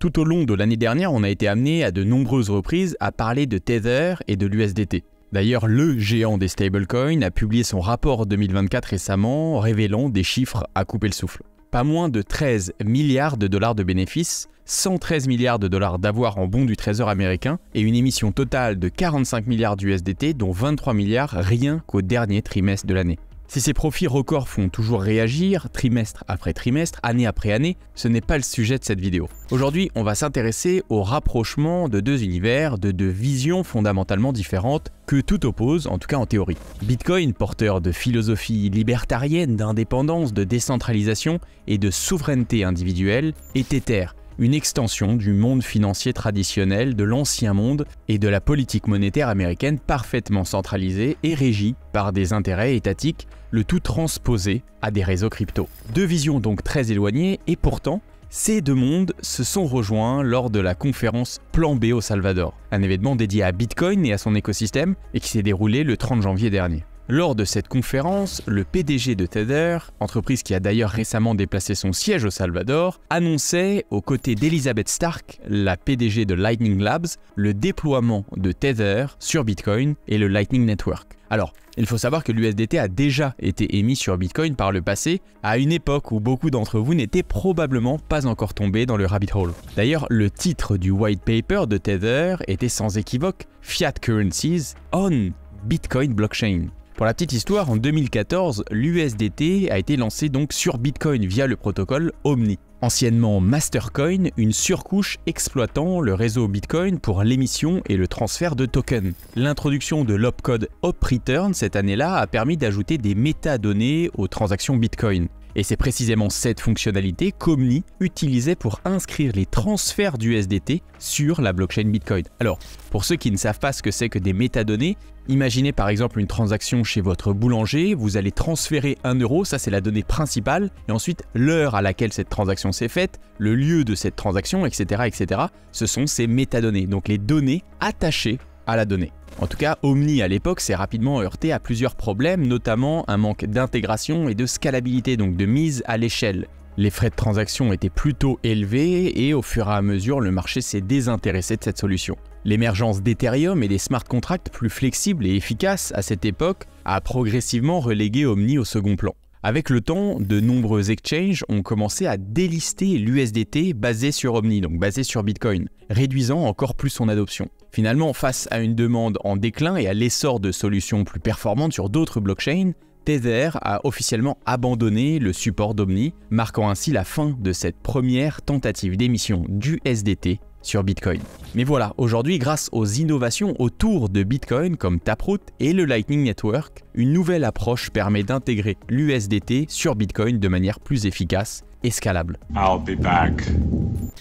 Tout au long de l'année dernière, on a été amené à de nombreuses reprises à parler de Tether et de l'USDT. D'ailleurs, le géant des stablecoins a publié son rapport 2024 récemment, révélant des chiffres à couper le souffle. Pas moins de 13 milliards de dollars de bénéfices, 113 milliards de dollars d'avoirs en bons du Trésor américain et une émission totale de 45 milliards d'USDT, dont 23 milliards rien qu'au dernier trimestre de l'année. Si ces profits records font toujours réagir, trimestre après trimestre, année après année, ce n'est pas le sujet de cette vidéo. Aujourd'hui, on va s'intéresser au rapprochement de deux univers, de deux visions fondamentalement différentes que tout oppose, en tout cas en théorie. Bitcoin, porteur de philosophie libertarienne, d'indépendance, de décentralisation et de souveraineté individuelle, et Tether, une extension du monde financier traditionnel, de l'ancien monde et de la politique monétaire américaine parfaitement centralisée et régie par des intérêts étatiques, le tout transposé à des réseaux crypto. Deux visions donc très éloignées et pourtant, ces deux mondes se sont rejoints lors de la conférence Plan B au Salvador, un événement dédié à Bitcoin et à son écosystème et qui s'est déroulé le 30 janvier dernier. Lors de cette conférence, le PDG de Tether, entreprise qui a d'ailleurs récemment déplacé son siège au Salvador, annonçait, aux côtés d'Elizabeth Stark, la PDG de Lightning Labs, le déploiement de Tether sur Bitcoin et le Lightning Network. Alors, il faut savoir que l'USDT a déjà été émis sur Bitcoin par le passé, à une époque où beaucoup d'entre vous n'étaient probablement pas encore tombés dans le rabbit hole. D'ailleurs, le titre du white paper de Tether était sans équivoque « Fiat Currencies on Bitcoin Blockchain ». Pour la petite histoire, en 2014, l'USDT a été lancé donc sur Bitcoin via le protocole Omni. Anciennement Mastercoin, une surcouche exploitant le réseau Bitcoin pour l'émission et le transfert de tokens. L'introduction de l'opcode OpReturn cette année-là a permis d'ajouter des métadonnées aux transactions Bitcoin. Et c'est précisément cette fonctionnalité qu'Omni utilisait pour inscrire les transferts d'USDT sur la blockchain Bitcoin. Alors, pour ceux qui ne savent pas ce que c'est que des métadonnées, imaginez par exemple une transaction chez votre boulanger, vous allez transférer 1 euro, ça c'est la donnée principale, et ensuite l'heure à laquelle cette transaction s'est faite, le lieu de cette transaction, etc., etc., ce sont ces métadonnées, donc les données attachées à la donnée. En tout cas, Omni à l'époque s'est rapidement heurté à plusieurs problèmes, notamment un manque d'intégration et de scalabilité, donc de mise à l'échelle. Les frais de transaction étaient plutôt élevés et au fur et à mesure, le marché s'est désintéressé de cette solution. L'émergence d'Ethereum et des smart contracts plus flexibles et efficaces à cette époque a progressivement relégué Omni au second plan. Avec le temps, de nombreux exchanges ont commencé à délister l'USDT basé sur Omni, donc basé sur Bitcoin, réduisant encore plus son adoption. Finalement, face à une demande en déclin et à l'essor de solutions plus performantes sur d'autres blockchains, Tether a officiellement abandonné le support d'Omni, marquant ainsi la fin de cette première tentative d'émission d'USDT sur Bitcoin. Mais voilà, aujourd'hui, grâce aux innovations autour de Bitcoin comme Taproot et le Lightning Network, une nouvelle approche permet d'intégrer l'USDT sur Bitcoin de manière plus efficace et scalable. I'll be back.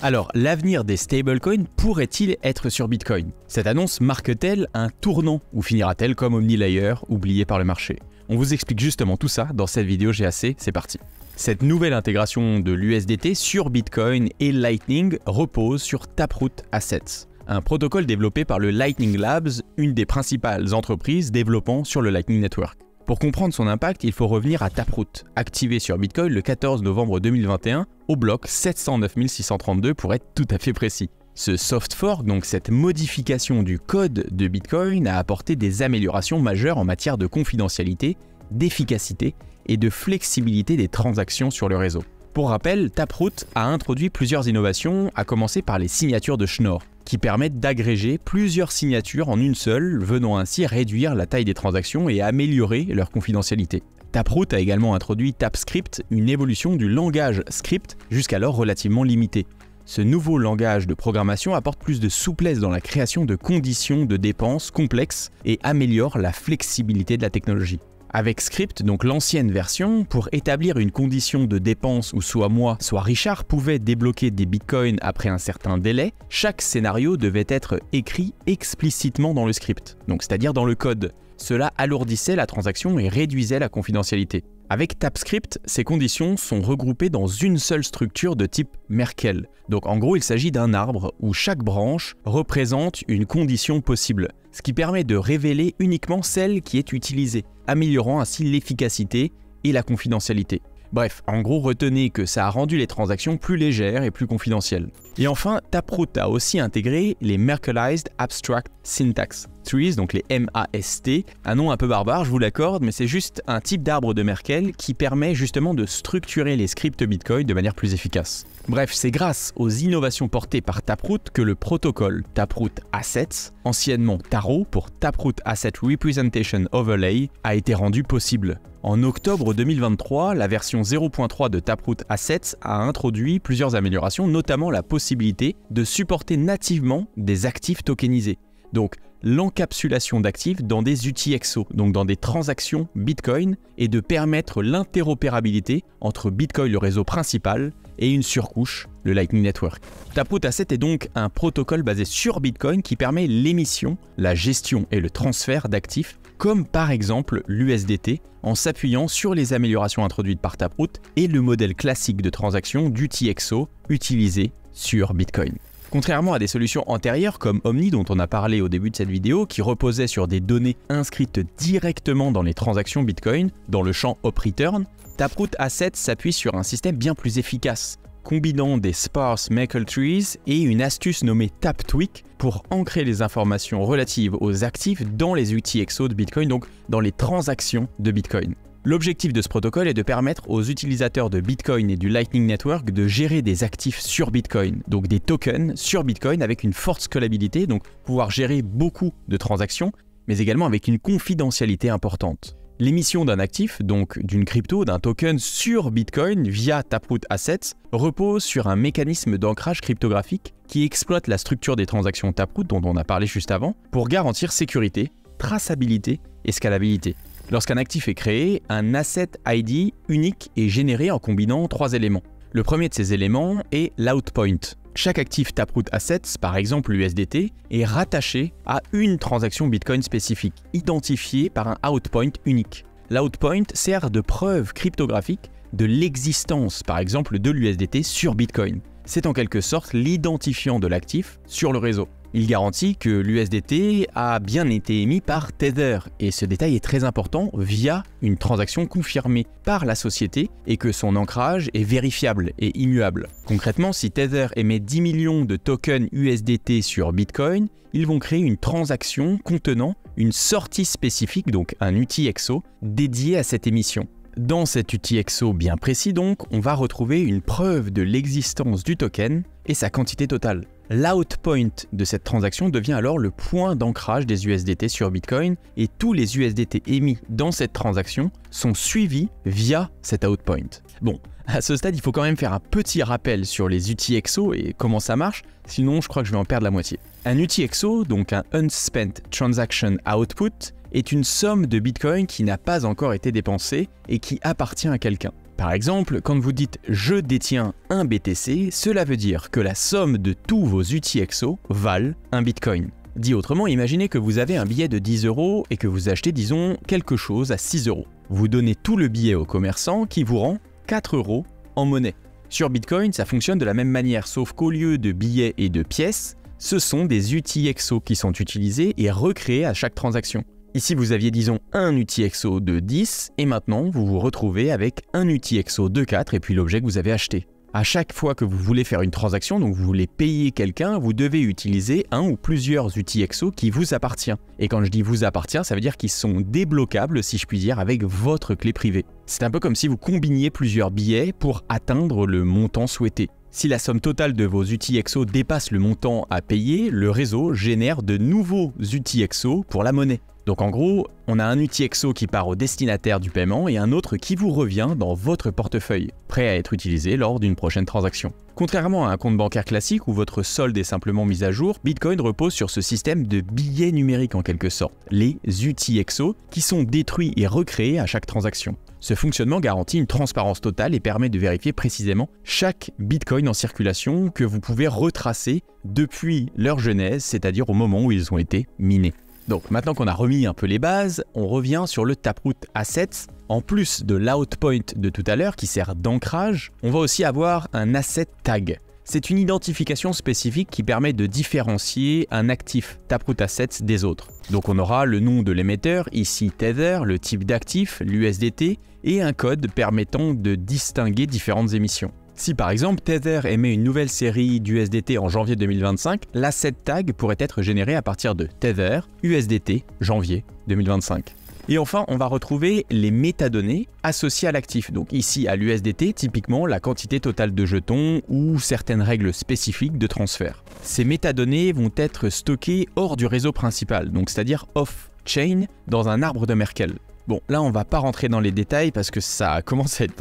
Alors, l'avenir des stablecoins pourrait-il être sur Bitcoin? Cette annonce marque-t-elle un tournant ou finira-t-elle comme OmniLayer, oublié par le marché? On vous explique justement tout ça dans cette vidéo GAC, c'est parti. Cette nouvelle intégration de l'USDT sur Bitcoin et Lightning repose sur Taproot Assets, un protocole développé par le Lightning Labs, une des principales entreprises développant sur le Lightning Network. Pour comprendre son impact, il faut revenir à Taproot, activé sur Bitcoin le 14 novembre 2021 au bloc 709 632 pour être tout à fait précis. Ce soft fork, donc cette modification du code de Bitcoin, a apporté des améliorations majeures en matière de confidentialité, d'efficacité et de flexibilité des transactions sur le réseau. Pour rappel, Taproot a introduit plusieurs innovations, à commencer par les signatures de Schnorr, qui permettent d'agréger plusieurs signatures en une seule, venant ainsi réduire la taille des transactions et améliorer leur confidentialité. Taproot a également introduit TapScript, une évolution du langage script jusqu'alors relativement limité. Ce nouveau langage de programmation apporte plus de souplesse dans la création de conditions de dépenses complexes et améliore la flexibilité de la technologie. Avec Script, donc l'ancienne version, pour établir une condition de dépense où soit moi, soit Richard pouvait débloquer des bitcoins après un certain délai, chaque scénario devait être écrit explicitement dans le script, donc c'est-à-dire dans le code. Cela alourdissait la transaction et réduisait la confidentialité. Avec TapScript, ces conditions sont regroupées dans une seule structure de type Merkle. Donc en gros, il s'agit d'un arbre où chaque branche représente une condition possible, ce qui permet de révéler uniquement celle qui est utilisée, améliorant ainsi l'efficacité et la confidentialité. Bref, en gros, retenez que ça a rendu les transactions plus légères et plus confidentielles. Et enfin, Taproot a aussi intégré les Merkleized Abstract Syntax Trees, donc les MAST, un nom un peu barbare, je vous l'accorde, mais c'est juste un type d'arbre de Merkle qui permet justement de structurer les scripts Bitcoin de manière plus efficace. Bref, c'est grâce aux innovations portées par Taproot que le protocole Taproot Assets, anciennement Taro pour Taproot Asset Representation Overlay, a été rendu possible. En octobre 2023, la version 0.3 de Taproot Assets a introduit plusieurs améliorations, notamment la possibilité de supporter nativement des actifs tokenisés. Donc, l'encapsulation d'actifs dans des UTXO, donc dans des transactions Bitcoin, et de permettre l'interopérabilité entre Bitcoin, le réseau principal, et une surcouche, le Lightning Network. Taproot Asset est donc un protocole basé sur Bitcoin qui permet l'émission, la gestion et le transfert d'actifs, comme par exemple l'USDT, en s'appuyant sur les améliorations introduites par Taproot et le modèle classique de transaction d'UTXO utilisé sur Bitcoin. Contrairement à des solutions antérieures comme Omni dont on a parlé au début de cette vidéo, qui reposaient sur des données inscrites directement dans les transactions Bitcoin, dans le champ OP-Return, Taproot Asset s'appuie sur un système bien plus efficace, combinant des sparse Merkle trees et une astuce nommée TapTweak pour ancrer les informations relatives aux actifs dans les UTXO de Bitcoin, donc dans les transactions de Bitcoin. L'objectif de ce protocole est de permettre aux utilisateurs de Bitcoin et du Lightning Network de gérer des actifs sur Bitcoin, donc des tokens sur Bitcoin avec une forte scalabilité, donc pouvoir gérer beaucoup de transactions, mais également avec une confidentialité importante. L'émission d'un actif, donc d'une crypto, d'un token sur Bitcoin via Taproot Assets, repose sur un mécanisme d'ancrage cryptographique qui exploite la structure des transactions Taproot dont on a parlé juste avant pour garantir sécurité, traçabilité et scalabilité. Lorsqu'un actif est créé, un Asset ID unique est généré en combinant 3 éléments. Le premier de ces éléments est l'outpoint. Chaque actif Taproot Assets, par exemple l'USDT, est rattaché à une transaction Bitcoin spécifique, identifiée par un outpoint unique. L'outpoint sert de preuve cryptographique de l'existence, par exemple, de l'USDT sur Bitcoin. C'est en quelque sorte l'identifiant de l'actif sur le réseau. Il garantit que l'USDT a bien été émis par Tether, et ce détail est très important via une transaction confirmée par la société et que son ancrage est vérifiable et immuable. Concrètement, si Tether émet 10 millions de tokens USDT sur Bitcoin, ils vont créer une transaction contenant une sortie spécifique, donc un UTXO, dédié à cette émission. Dans cet UTXO bien précis donc, on va retrouver une preuve de l'existence du token et sa quantité totale. L'outpoint de cette transaction devient alors le point d'ancrage des USDT sur Bitcoin et tous les USDT émis dans cette transaction sont suivis via cet outpoint. Bon, à ce stade, il faut quand même faire un petit rappel sur les UTXO et comment ça marche, sinon je crois que je vais en perdre la moitié. Un UTXO, donc un Unspent Transaction Output, est une somme de Bitcoin qui n'a pas encore été dépensée et qui appartient à quelqu'un. Par exemple, quand vous dites « je détiens un BTC », cela veut dire que la somme de tous vos UTXO valent un Bitcoin. Dit autrement, imaginez que vous avez un billet de 10 € et que vous achetez, disons, quelque chose à 6 €. Vous donnez tout le billet au commerçant qui vous rend 4 € en monnaie. Sur Bitcoin, ça fonctionne de la même manière, sauf qu'au lieu de billets et de pièces, ce sont des UTXO qui sont utilisés et recréés à chaque transaction. Ici, vous aviez, disons, un UTXO de 10 et maintenant, vous vous retrouvez avec un UTXO de 4 et puis l'objet que vous avez acheté. À chaque fois que vous voulez faire une transaction, donc vous voulez payer quelqu'un, vous devez utiliser un ou plusieurs UTXO qui vous appartient. Et quand je dis vous appartient, ça veut dire qu'ils sont débloquables, si je puis dire, avec votre clé privée. C'est un peu comme si vous combiniez plusieurs billets pour atteindre le montant souhaité. Si la somme totale de vos UTXO dépasse le montant à payer, le réseau génère de nouveaux UTXO pour la monnaie. Donc en gros, on a un UTXO qui part au destinataire du paiement et un autre qui vous revient dans votre portefeuille, prêt à être utilisé lors d'une prochaine transaction. Contrairement à un compte bancaire classique où votre solde est simplement mis à jour, Bitcoin repose sur ce système de billets numériques en quelque sorte, les UTXO, qui sont détruits et recréés à chaque transaction. Ce fonctionnement garantit une transparence totale et permet de vérifier précisément chaque Bitcoin en circulation que vous pouvez retracer depuis leur genèse, c'est-à-dire au moment où ils ont été minés. Donc maintenant qu'on a remis un peu les bases, on revient sur le Taproot Assets. En plus de l'outpoint de tout à l'heure qui sert d'ancrage, on va aussi avoir un asset tag. C'est une identification spécifique qui permet de différencier un actif Taproot Assets des autres. Donc on aura le nom de l'émetteur, ici Tether, le type d'actif, l'USDT, et un code permettant de distinguer différentes émissions. Si par exemple Tether émet une nouvelle série d'USDT en janvier 2025, l'asset tag pourrait être généré à partir de Tether, USDT, janvier 2025. Et enfin, on va retrouver les métadonnées associées à l'actif. Donc ici à l'USDT, typiquement la quantité totale de jetons ou certaines règles spécifiques de transfert. Ces métadonnées vont être stockées hors du réseau principal, donc c'est-à-dire off-chain dans un arbre de Merkle. Bon, là on va pas rentrer dans les détails parce que ça commence à être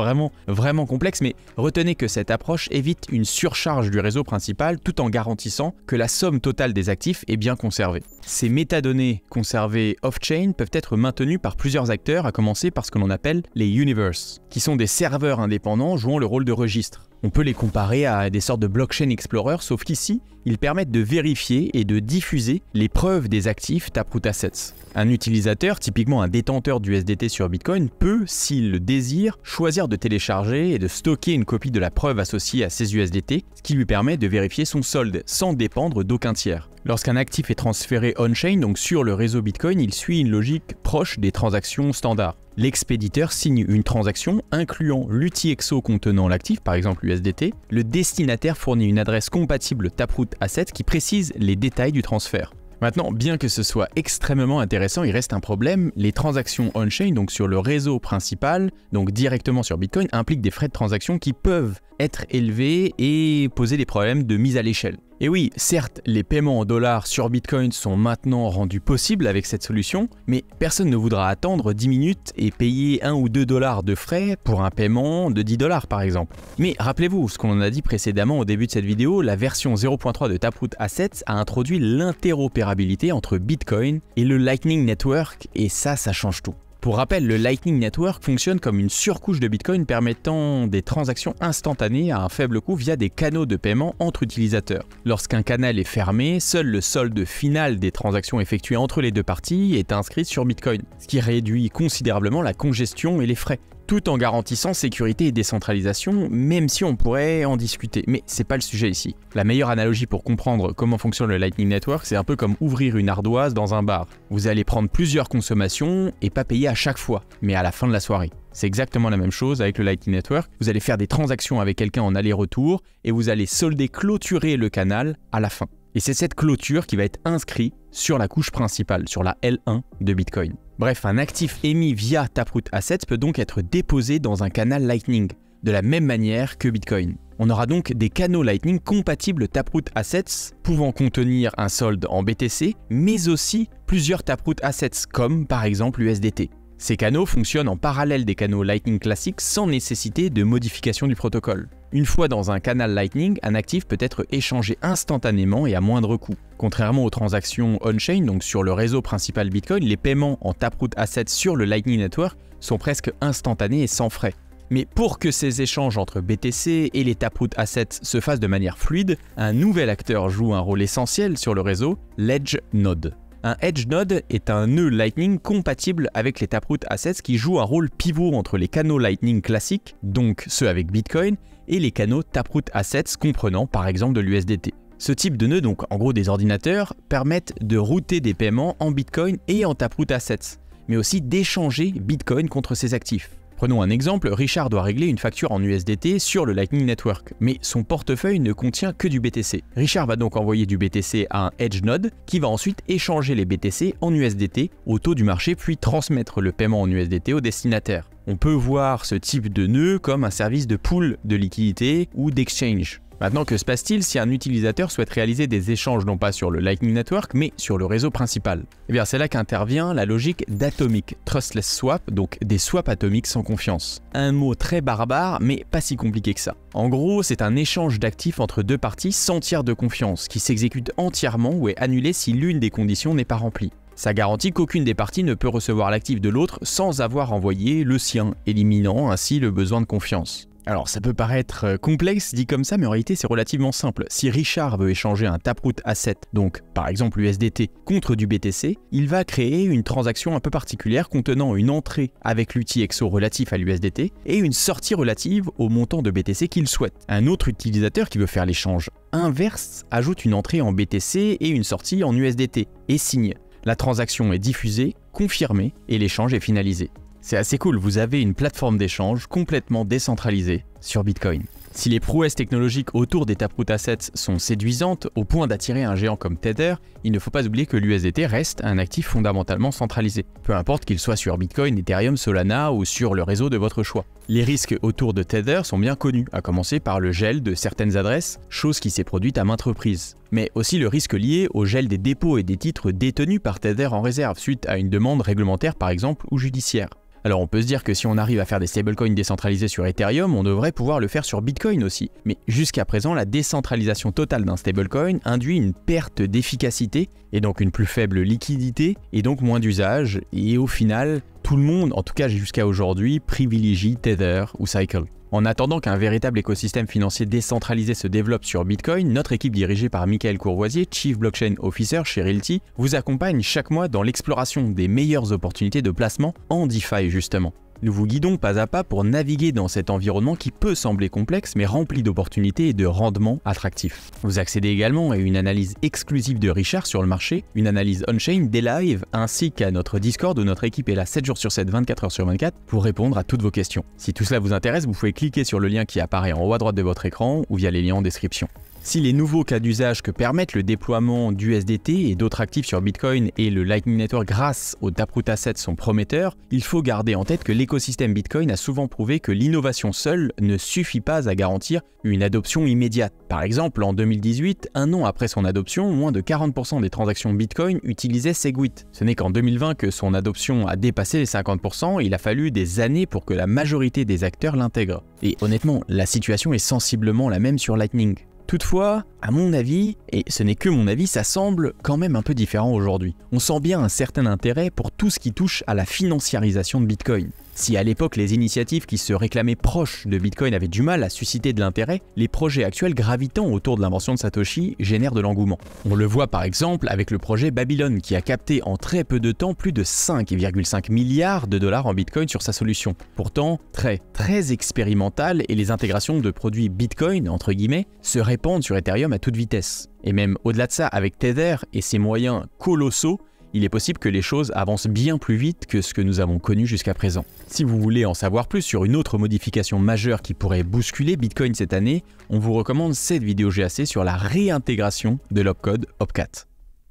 vraiment complexe, mais retenez que cette approche évite une surcharge du réseau principal tout en garantissant que la somme totale des actifs est bien conservée. Ces métadonnées conservées off-chain peuvent être maintenues par plusieurs acteurs, à commencer par ce que l'on appelle les universes, qui sont des serveurs indépendants jouant le rôle de registre. On peut les comparer à des sortes de blockchain explorer, sauf qu'ici, ils permettent de vérifier et de diffuser les preuves des actifs Taproot Assets. Un utilisateur, typiquement un détenteur d'USDT sur Bitcoin, peut, s'il le désire, choisir de télécharger et de stocker une copie de la preuve associée à ses USDT, ce qui lui permet de vérifier son solde sans dépendre d'aucun tiers. Lorsqu'un actif est transféré on-chain, donc sur le réseau Bitcoin, il suit une logique proche des transactions standards. L'expéditeur signe une transaction incluant l'UTXO contenant l'actif, par exemple l'USDT. Le destinataire fournit une adresse compatible Taproot Assets qui précise les détails du transfert. Maintenant, bien que ce soit extrêmement intéressant, il reste un problème. Les transactions on-chain, donc sur le réseau principal, donc directement sur Bitcoin, impliquent des frais de transaction qui peuvent être élevés et poser des problèmes de mise à l'échelle. Et oui, certes, les paiements en dollars sur Bitcoin sont maintenant rendus possibles avec cette solution, mais personne ne voudra attendre 10 minutes et payer 1 ou 2 dollars de frais pour un paiement de 10 dollars par exemple. Mais rappelez-vous, ce qu'on a dit précédemment au début de cette vidéo, la version 0.3 de Taproot Assets a introduit l'interopérabilité entre Bitcoin et le Lightning Network, et ça change tout. Pour rappel, le Lightning Network fonctionne comme une surcouche de Bitcoin permettant des transactions instantanées à un faible coût via des canaux de paiement entre utilisateurs. Lorsqu'un canal est fermé, seul le solde final des transactions effectuées entre les deux parties est inscrit sur Bitcoin, ce qui réduit considérablement la congestion et les frais, tout en garantissant sécurité et décentralisation, même si on pourrait en discuter. Mais c'est pas le sujet ici. La meilleure analogie pour comprendre comment fonctionne le Lightning Network, c'est un peu comme ouvrir une ardoise dans un bar. Vous allez prendre plusieurs consommations et pas payer à chaque fois, mais à la fin de la soirée. C'est exactement la même chose avec le Lightning Network. Vous allez faire des transactions avec quelqu'un en aller-retour et vous allez clôturer le canal à la fin. Et c'est cette clôture qui va être inscrite sur la couche principale, sur la L1 de Bitcoin. Bref, un actif émis via Taproot Assets peut donc être déposé dans un canal Lightning, de la même manière que Bitcoin. On aura donc des canaux Lightning compatibles Taproot Assets, pouvant contenir un solde en BTC, mais aussi plusieurs Taproot Assets, comme par exemple l'USDT. Ces canaux fonctionnent en parallèle des canaux Lightning classiques sans nécessité de modification du protocole. Une fois dans un canal Lightning, un actif peut être échangé instantanément et à moindre coût. Contrairement aux transactions on-chain, donc sur le réseau principal Bitcoin, les paiements en Taproot Assets sur le Lightning Network sont presque instantanés et sans frais. Mais pour que ces échanges entre BTC et les Taproot Assets se fassent de manière fluide, un nouvel acteur joue un rôle essentiel sur le réseau, l'Edge Node. Un Edge Node est un nœud Lightning compatible avec les Taproot Assets qui joue un rôle pivot entre les canaux Lightning classiques, donc ceux avec Bitcoin, et les canaux Taproot Assets comprenant par exemple de l'USDT. Ce type de nœud, donc en gros des ordinateurs, permettent de router des paiements en Bitcoin et en Taproot Assets, mais aussi d'échanger Bitcoin contre ses actifs. Prenons un exemple, Richard doit régler une facture en USDT sur le Lightning Network, mais son portefeuille ne contient que du BTC. Richard va donc envoyer du BTC à un Edge Node qui va ensuite échanger les BTC en USDT au taux du marché puis transmettre le paiement en USDT au destinataire. On peut voir ce type de nœud comme un service de pool de liquidité ou d'exchange. Maintenant, que se passe-t-il si un utilisateur souhaite réaliser des échanges non pas sur le Lightning Network, mais sur le réseau principal? Eh bien, c'est là qu'intervient la logique d'atomic trustless swap, donc des swaps atomiques sans confiance. Un mot très barbare, mais pas si compliqué que ça. En gros, c'est un échange d'actifs entre deux parties sans tiers de confiance, qui s'exécute entièrement ou est annulé si l'une des conditions n'est pas remplie. Ça garantit qu'aucune des parties ne peut recevoir l'actif de l'autre sans avoir envoyé le sien, éliminant ainsi le besoin de confiance. Alors ça peut paraître complexe dit comme ça, mais en réalité c'est relativement simple. Si Richard veut échanger un Taproot Asset, donc par exemple l'USDT, contre du BTC, il va créer une transaction un peu particulière contenant une entrée avec l'UTXO relatif à l'USDT et une sortie relative au montant de BTC qu'il souhaite. Un autre utilisateur qui veut faire l'échange inverse ajoute une entrée en BTC et une sortie en USDT et signe. La transaction est diffusée, confirmée et l'échange est finalisé. C'est assez cool, vous avez une plateforme d'échange complètement décentralisée sur Bitcoin. Si les prouesses technologiques autour des Taproot Assets sont séduisantes au point d'attirer un géant comme Tether, il ne faut pas oublier que l'USDT reste un actif fondamentalement centralisé, peu importe qu'il soit sur Bitcoin, Ethereum, Solana ou sur le réseau de votre choix. Les risques autour de Tether sont bien connus, à commencer par le gel de certaines adresses, chose qui s'est produite à maintes reprises. Mais aussi le risque lié au gel des dépôts et des titres détenus par Tether en réserve suite à une demande réglementaire par exemple ou judiciaire. Alors on peut se dire que si on arrive à faire des stablecoins décentralisés sur Ethereum, on devrait pouvoir le faire sur Bitcoin aussi. Mais jusqu'à présent, la décentralisation totale d'un stablecoin induit une perte d'efficacité et donc une plus faible liquidité et donc moins d'usage. Et au final, tout le monde, en tout cas jusqu'à aujourd'hui, privilégie Tether ou Cycle. En attendant qu'un véritable écosystème financier décentralisé se développe sur Bitcoin, notre équipe dirigée par Michael Courvoisier, Chief Blockchain Officer chez Realty, vous accompagne chaque mois dans l'exploration des meilleures opportunités de placement en DeFi justement. Nous vous guidons pas à pas pour naviguer dans cet environnement qui peut sembler complexe mais rempli d'opportunités et de rendements attractifs. Vous accédez également à une analyse exclusive de Richard sur le marché, une analyse on-chain des lives ainsi qu'à notre Discord où notre équipe est là 7 jours sur 7, 24 heures sur 24 pour répondre à toutes vos questions. Si tout cela vous intéresse, vous pouvez cliquer sur le lien qui apparaît en haut à droite de votre écran ou via les liens en description. Si les nouveaux cas d'usage que permettent le déploiement d'USDT et d'autres actifs sur Bitcoin et le Lightning Network grâce aux Taproot Assets sont prometteurs, il faut garder en tête que l'écosystème Bitcoin a souvent prouvé que l'innovation seule ne suffit pas à garantir une adoption immédiate. Par exemple, en 2018, un an après son adoption, moins de 40% des transactions Bitcoin utilisaient Segwit. Ce n'est qu'en 2020 que son adoption a dépassé les 50%, il a fallu des années pour que la majorité des acteurs l'intègrent. Et honnêtement, la situation est sensiblement la même sur Lightning. Toutefois, à mon avis, et ce n'est que mon avis, ça semble quand même un peu différent aujourd'hui. On sent bien un certain intérêt pour tout ce qui touche à la financiarisation de Bitcoin. Si à l'époque les initiatives qui se réclamaient proches de Bitcoin avaient du mal à susciter de l'intérêt, les projets actuels gravitant autour de l'invention de Satoshi génèrent de l'engouement. On le voit par exemple avec le projet Babylon qui a capté en très peu de temps plus de 5,5 milliards de dollars en Bitcoin sur sa solution. Pourtant, très expérimental et les intégrations de produits Bitcoin, entre guillemets, se répandent sur Ethereum à toute vitesse. Et même au-delà de ça, avec Tether et ses moyens colossaux, il est possible que les choses avancent bien plus vite que ce que nous avons connu jusqu'à présent. Si vous voulez en savoir plus sur une autre modification majeure qui pourrait bousculer Bitcoin cette année, on vous recommande cette vidéo GAC sur la réintégration de l'opcode OP4.